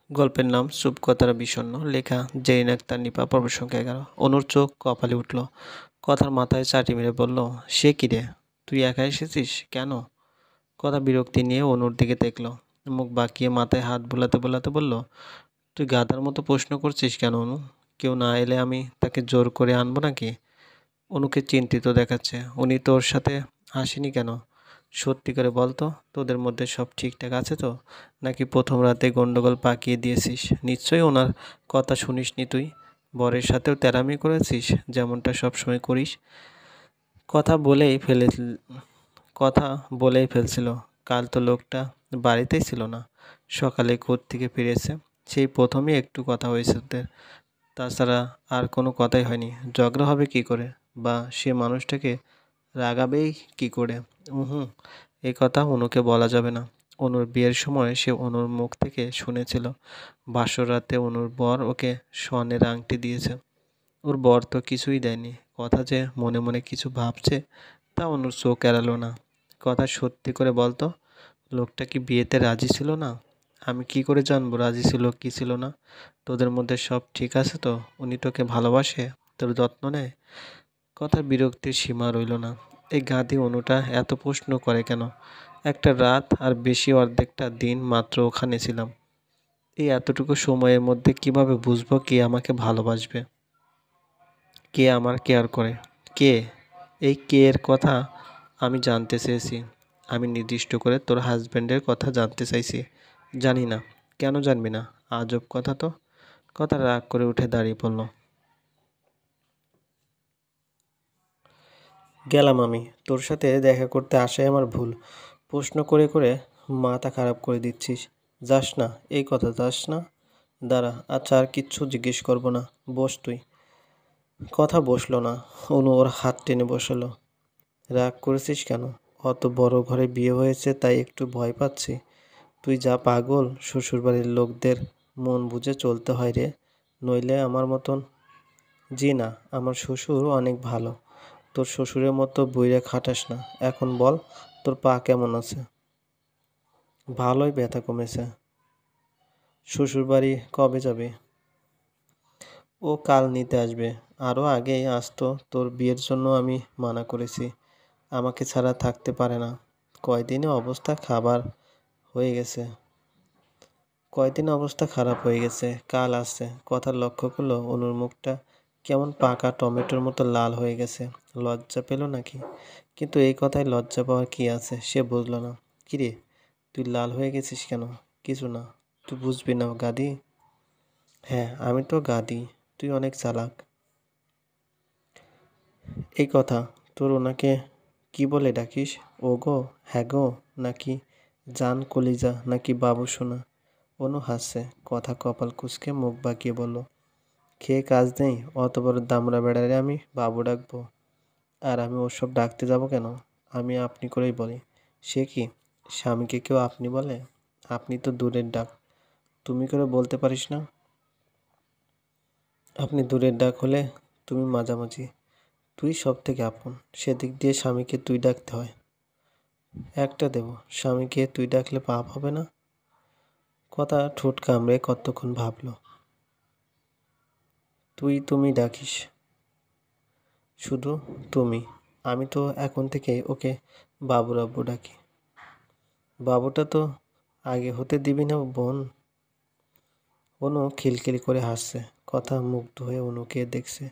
গল্পের নাম চুপকথার বিষণ্ণ, লেখা জেরিন আক্তার নিপা, পর্ব সংখ্যা 11। অনুর চোখ কপালে উঠল। কথার মাথায় চাটি মেরে বলল, সে কি রে, তুই একা এসেছিস কেন? কথা বিরক্তি নিয়ে অনুর দিকে দেখল, মুখ বাঁকিয়ে মাথায় হাত বোলাতে বোলাতে বলল, তুই গাধার মতো প্রশ্ন করছিস কেন অনু? কেউ না এলে আমি তাকে জোর করে আনবো নাকি? অনুকে চিন্তিত দেখাচ্ছে। উনি তোর সাথে আসেনি কেন? সত্যি করে বল তো, তোদের মধ্যে সব ঠিকঠাক আছে তো, নাকি প্রথম রাতে গন্ডগোল পাকিয়ে দিয়েছিস? নিশ্চয়ই ওনার কথা শুনিসনি তুই। বরের সাথেও তেরামি করেছিস, যেমনটা সবসময় করিস। কথা বলেই ফেলে কথা বলেই ফেলছিল। কাল তো লোকটা বাড়িতেই ছিল না, সকালে কোর্ট থেকে ফিরেছে। সেই প্রথমেই একটু কথা হয়েছে ওদের, তাছাড়া আর কোনো কথাই হয়নি। ঝগড়া হবে কি করে, বা সে মানুষটাকে রাগাবেই কি করে? হুম, এই কথা অনুকে বলা যাবে না। অনুর বিয়ের সময় সে অনুর মুখ থেকে শুনেছিল বাসর রাতে অনুর বর ওকে স্বর্ণের আংটি দিয়েছে। ওর বর তো কিছুই দেয়নি। কথা যে মনে মনে কিছু ভাবছে তা অনুর চোখ এড়ালো না। কথা সত্যি করে বলতো, লোকটা কি বিয়েতে রাজি ছিল না? আমি কি করে জানবো রাজি ছিল কি ছিল না? তোদের মধ্যে সব ঠিক আছে তো? উনি তোকে ভালোবাসে, তোর যত্ন নেয়? কথার বিরক্তির সীমা রইল না। এই গাধি অনুটা এত প্রশ্ন করে কেন? একটা রাত আর বেশি অর্ধেকটা দিন মাত্র ওখানে ছিলাম। এই এতটুকু সময়ের মধ্যে কিভাবে বুঝবো কে আমাকে ভালোবাসবে, কে আমার কেয়ার করে? কে? এই কে এর কথা আমি জানতে চেয়েছি। আমি নির্দিষ্ট করে তোর হাজব্যান্ডের কথা জানতে চাইছি। জানি না। কেন জানবি না? আজব কথা তো। কথা রাগ করে উঠে দাঁড়িয়ে পড়ল। গেলাম আমি। তোর সাথে দেখা করতে আসাই আমার ভুল। প্রশ্ন করে করে মাথা খারাপ করে দিচ্ছিস। যাস না, এই কথা যাস না। দাঁড়া, আচ্ছা আর কিচ্ছু জিজ্ঞেস করবো না, বস তুই। কথা বসলো না। অনু ওর হাত টেনে বসালো। রাগ করেছিস কেন? অত বড় ঘরে বিয়ে হয়েছে তাই একটু ভয় পাচ্ছি। তুই যা পাগল, শ্বশুরবাড়ির লোকদের মন বুঝে চলতে হয় রে, নইলে আমার মতন। জি না, আমার শ্বশুর অনেক ভালো। তোর শ্বশুরের মতো বইরে খাটাস না। এখন বল, তোর পা কেমন আছে? ভালোই, ব্যথা কমেছে। শ্বশুরবাড়ি কবে যাবে? ও কাল নিতে আসবে। আরও আগেই আসতো, তোর বিয়ের জন্য আমি মানা করেছি। আমাকে ছাড়া থাকতে পারে না। কয়দিনে অবস্থা খাবার হয়ে গেছে। কয়দিনে অবস্থা খারাপ হয়ে গেছে। কাল আসছে। কথার লক্ষ্য করলো অনুর মুখটা কেমন পাকা টমেটোর মতো লাল হয়ে গেছে। লজ্জা পেল নাকি? কিন্তু এই কথায় লজ্জা পাওয়ার কি আছে, সে বুঝল না। কিরে, তুই লাল হয়ে গেছিস কেন? কিছু না। তুই বুঝবি না গাধি। হ্যাঁ, আমি তো গাধি। তুই অনেক চালাক। এই কথা, তোর ওনাকে কি বলে ডাকিস? ও গো, হ্যাঁ গো, নাকি জান কলিজা, নাকি বাবু সোনা? অনু হাসছে। কথা কপাল কুঁচকে মুখ বাঁকিয়ে বলল, খেয়ে কাজ নেই, অত বড় দামড়া বেড়ারে আমি বাবু ডাকবো? আর আমি ওসব ডাকতে যাব কেন? আমি আপনি করেই বলি। সে কি, স্বামীকে কেউ আপনি বলে? আপনি তো দূরের ডাক, তুমি করে বলতে পারিস না? আপনি দূরের ডাক হলে তুমি মাঝামাঝি। তুই সব থেকে আপন, সেদিক দিয়ে স্বামীকে তুই ডাকতে হয়। একটা দেব, স্বামীকে তুই ডাকলে পাপ হবে না? কথা ঠোঁট কামড়ে কতক্ষণ ভাবলো। তুই তুমি ডাকিস, শুধু তুমি। আমি তো এখন থেকে ওকে বাবু রাব্বু ডাকি। বাবুটা তো আগে হতে দিবি না বোন? অনু খিলখিল করে হাসছে। কথা মুগ্ধ হয়ে অনুকে দেখছে।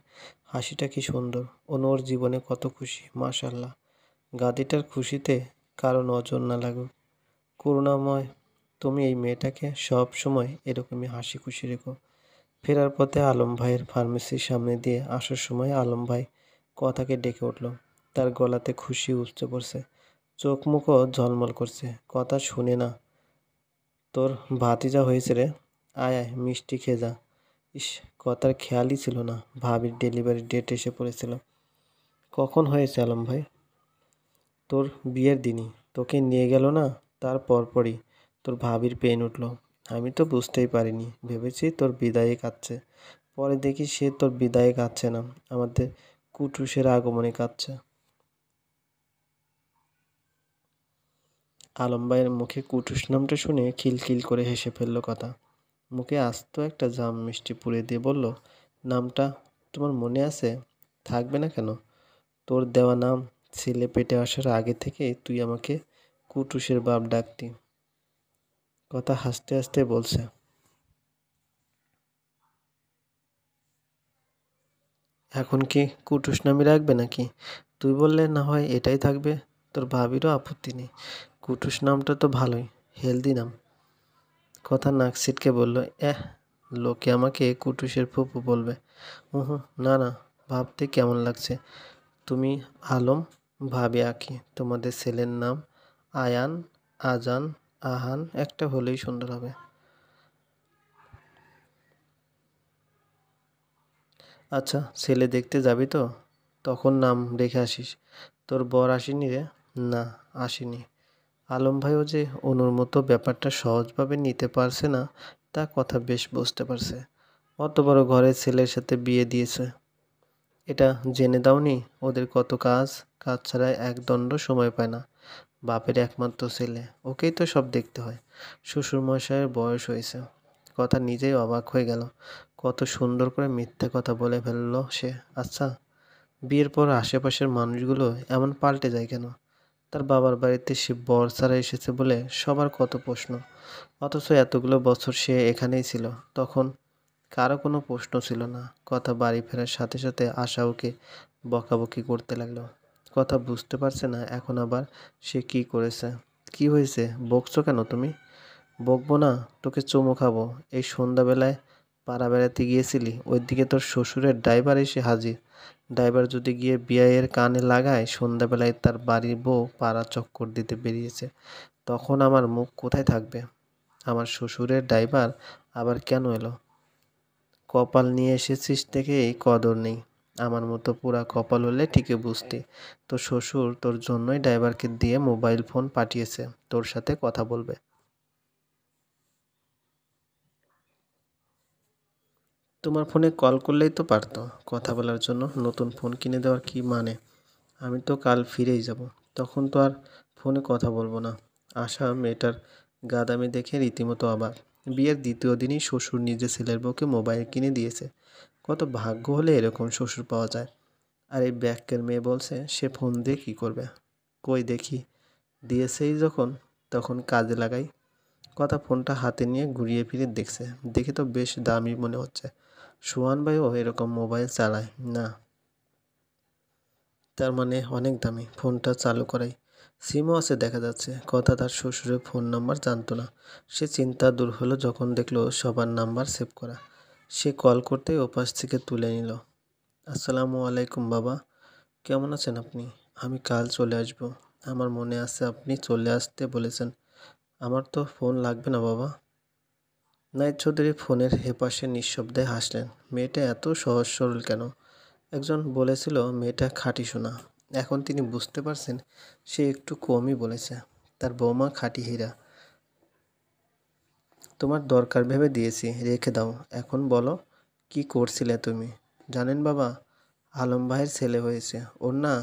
হাসিটা কি সুন্দর। অনু ওর জীবনে কত খুশি, মাশাআল্লাহ। গাদিটার খুশিতে কারো নজর না লাগুক। করুণাময়, তুমি এই মেয়েটাকে সব সময় এরকমই হাসি খুশি রেখো। ফেরার পথে আলম ভাইয়ের ফার্মেসির সামনে দিয়ে আসার সময় আলম ভাই কথাকে ডেকে উঠল। তার গলাতে খুশি উপচে পড়ছে, চোখ মুখও ঝলমল করছে। কথা শুনে না, তোর ভাতিজা হয়েছে রে, আয় আয় মিষ্টি খেয়ে যা। ইস, কথার খেয়ালই ছিল না ভাবির ডেলিভারি ডেট এসে পড়েছিল। কখন হয়েছে আলম ভাই? তোর বিয়ের দিনই। তোকে নিয়ে গেল না, তার পরপরই তোর ভাবির পেন উঠল। আমি তো বুঝতেই পারিনি, ভেবেছি তোর বিদায়ে কাঁদছে। পরে দেখি সে তোর বিদায়ে কাঁদছে না, আমাদের কুটুসের আগমনে কাঁদছে। আলম ভাইয়ের মুখে কুটুস নামটা শুনে খিলখিল করে হেসে ফেলল কথা। মুখে আস্ত একটা জাম মিষ্টি পুড়ে দিয়ে বলল, নামটা তোমার মনে আছে? থাকবে না কেন? তোর দেওয়া নাম। ছেলে পেটে আসার আগে থেকে তুই আমাকে কুটুসের বাপ ডাকতি। কথা হাসতে হাসতে বলছে, এখন কি কুটুস নামই রাখবে নাকি? তুই বললে না হয় এটাই থাকবে। তোর ভাবিরও আপত্তি নেই। কুটুস নামটা তো ভালোই, হেলদি নাম। কথা নাক ছিটকে বলল, এহ, লোকে আমাকে কুটুসের ফুপু বলবে। হুঁ, না না, ভাবতে কেমন লাগছে। তুমি আলম, ভাবি আঁকি। তোমাদের ছেলের নাম আয়ান, আজান, আহান একটা হলেই সুন্দর হবে। আচ্ছা, ছেলে দেখতে যাবি তো? তখন নাম রেখে আসিস। তোর বর আসেনি রে? না, আসেনি। আলম ভাইও যে অনুর মতো ব্যাপারটা সহজভাবে নিতে পারছে না, তা কথা বেশ বুঝতে পারছে। অত বড় ঘরের ছেলের সাথে বিয়ে দিয়েছে, এটা জেনে দাওনি? ওদের কত কাজ, কাজ ছাড়া একদণ্ড সময় পায় না। বাপের একমাত্র ছেলে, ওকেই তো সব দেখতে হয়। শ্বশুরমশাইয়ের বয়স হয়েছে। কথা নিজেই অবাক হয়ে গেল। কত সুন্দর করে মিথ্যে কথা বলে ফেললো সে। আচ্ছা, বিয়ের পর আশেপাশের মানুষগুলো এমন পাল্টে যায় কেন? তার বাবার বাড়িতে সে বর ছাড়া এসেছে বলে সবার কত প্রশ্ন, অথচ এতগুলো বছর সে এখানেই ছিল, তখন কারো কোনো প্রশ্ন ছিল না। কথা বাড়ি ফেরার সাথে সাথে আশা ওকে বকাবকি করতে লাগলো। কথা বুঝতে পারছে না এখন আবার সে কি করেছে। কি হয়েছে, বকছো কেন তুমি? বকবো না, তোকে চুমু খাবো। এই সন্ধ্যাবেলায় পাড়া বেড়াতে গিয়েছিলি, ওইদিকে তোর শ্বশুরের ড্রাইভার এসে হাজির। ড্রাইভার যদি গিয়ে বিয়াইয়ের কানে লাগায় সন্ধ্যাবেলায় তার বাড়ির বউ পাড়া চক্কর দিতে বেরিয়েছে, তখন আমার মুখ কোথায় থাকবে? আমার শ্বশুরের ড্রাইভার আবার কেন এলো? কপাল নিয়ে এসেছিস দেখেই কদর নেই। আমার মতো পুরা কপাল হলে ঠিকই বুঝতি। তোর শ্বশুর তোর জন্যই ড্রাইভারকে দিয়ে মোবাইল ফোন পাঠিয়েছে, তোর সাথে কথা বলবে। তোমার ফোনে কল করলেই তো পারতো কথা বলার জন্য। নতুন ফোন কিনে দেওয়ার কি মানে? আমি তো কাল ফিরেই যাব, তখন তো আর ফোনে কথা বলবো না। আশা মেয়েটার গাদামি দেখে রীতিমতো অবাক। বিয়ের দ্বিতীয় দিনই শ্বশুর নিজে ছেলের বউকে মোবাইল কিনে দিয়েছে। কত ভাগ্য হলে এরকম শ্বশুর পাওয়া যায়। আর এই ব্যাক্যের মেয়ে বলছে সে ফোন দিয়ে কী করবে। কই দেখি, দিয়েছেই যখন তখন কাজে লাগাই। কথা ফোনটা হাতে নিয়ে ঘুরিয়ে ফিরে দেখছে, দেখে তো বেশ দামি মনে হচ্ছে। সোহান ভাইও এরকম মোবাইল চালায় না? তার মানে অনেক দামি। ফোনটা চালু করাই, সিমও আছে দেখা যাচ্ছে। কথা তার শ্বশুরের ফোন নাম্বার জানতো না। সে চিন্তা দূর হলো যখন দেখলো সবার নাম্বার সেভ করা। সে কল করতেই ওপাশ থেকে তুলে নিল। আসসালামু আলাইকুম বাবা, কেমন আছেন আপনি? আমি কাল চলে আসব। আমার মনে আছে আপনি চলে আসতে বলেছেন। আমার তো ফোন লাগবে না বাবা। নাইট চৌধুরী ফোনের এপাশে নিঃশব্দে হাসলেন। মেয়েটা এত সহজ সরল কেন? একজন বলেছিল মেয়েটা খাঁটি সোনা। এখন তিনি বুঝতে পারছেন সে একটু কমই বলেছে। তার বৌমা খাঁটি হীরা। তোমার দরকার ভেবে দিয়েছি, রেখে দাও। এখন বলো, কি করছিলে তুমি? জানেন বাবা, আলম ভাইয়ের ছেলে হয়েছে। ওর না,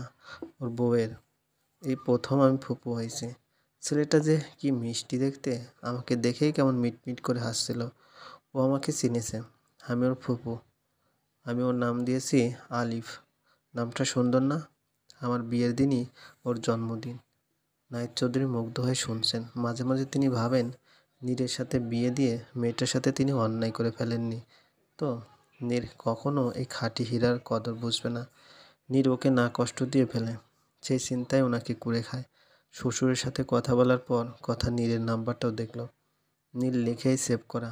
ওর বউয়ের। এই প্রথম আমি ফুপু হয়েছি। ছেলেটা যে কি মিষ্টি দেখতে, আমাকে দেখেই কেমন মিটমিট করে হাসছিল। ও আমাকে চিনেছে। আমি ওর ফুপু। আমি ওর নাম দিয়েছি আলিফ। নামটা সুন্দর না? আমার বিয়ের দিনই ওর জন্মদিন। নাহিদ চৌধুরী মুগ্ধ হয়ে শুনছেন। মাঝে মাঝে তিনি ভাবেন, নীরের সাথে বিয়ে দিয়ে মেয়েটার সাথে তিনি অন্যায় করে ফেলেননি তো? নীর কখনো এই খাঁটি হীরার কদর বুঝবে না। নীর ওকে না কষ্ট দিয়ে ফেলে, সেই চিন্তায় ওনাকে কুরে খায়। শ্বশুরের সাথে কথা বলার পর কথা নীরের নাম্বারটাও দেখলো। নীল লিখেই সেভ করা।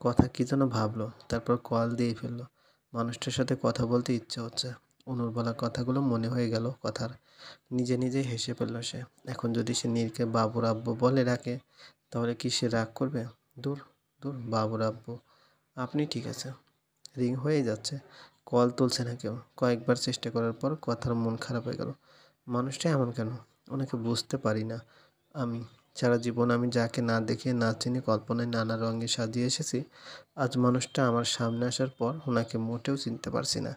কথা কি যেন ভাবলো, তারপর কল দিয়ে ফেললো। মানুষটার সাথে কথা বলতে ইচ্ছে হচ্ছে। অনুর বলা কথাগুলো মনে হয়ে গেল কথার। নিজে নিজেই হেসে ফেলল সে। এখন যদি সে নীরকে বাবুর আব্বু বলে ডাকে, তাহলে কি সে রাগ করবে? দূর, দূর, বাবুর আব্বু, আপনি ঠিক আছে। রিং হয়েই যাচ্ছে, কল তুলছে না কেউ। কয়েকবার চেষ্টা করার পর কথার মন খারাপ হয়ে গেল। মানুষটা এমন কেন? ওনাকে বুঝতে পারি না। আমি সারা জীবন আমি যাকে না দেখে না চিনে কল্পনায় নানা রঙে সাজিয়ে এসেছি, আজ মানুষটা আমার সামনে আসার পর ওনাকে মোটেও চিনতে পারছি না।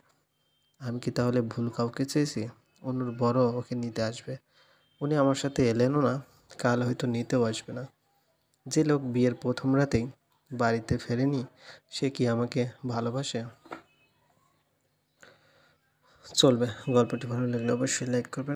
আমি কি তাহলে ভুল কাউকে চেয়েছি? অনুর বড় ওকে নিতে আসবে। উনি আমার সাথে এলেনও না, কাল হয়তো নিতেও আসবে না। যে লোক বিয়ের প্রথম রাতেই বাড়িতে ফেরেনি, সে কি আমাকে ভালোবাসে? চলবে। গল্পটি ভালো লাগলে অবশ্যই লাইক করবেন।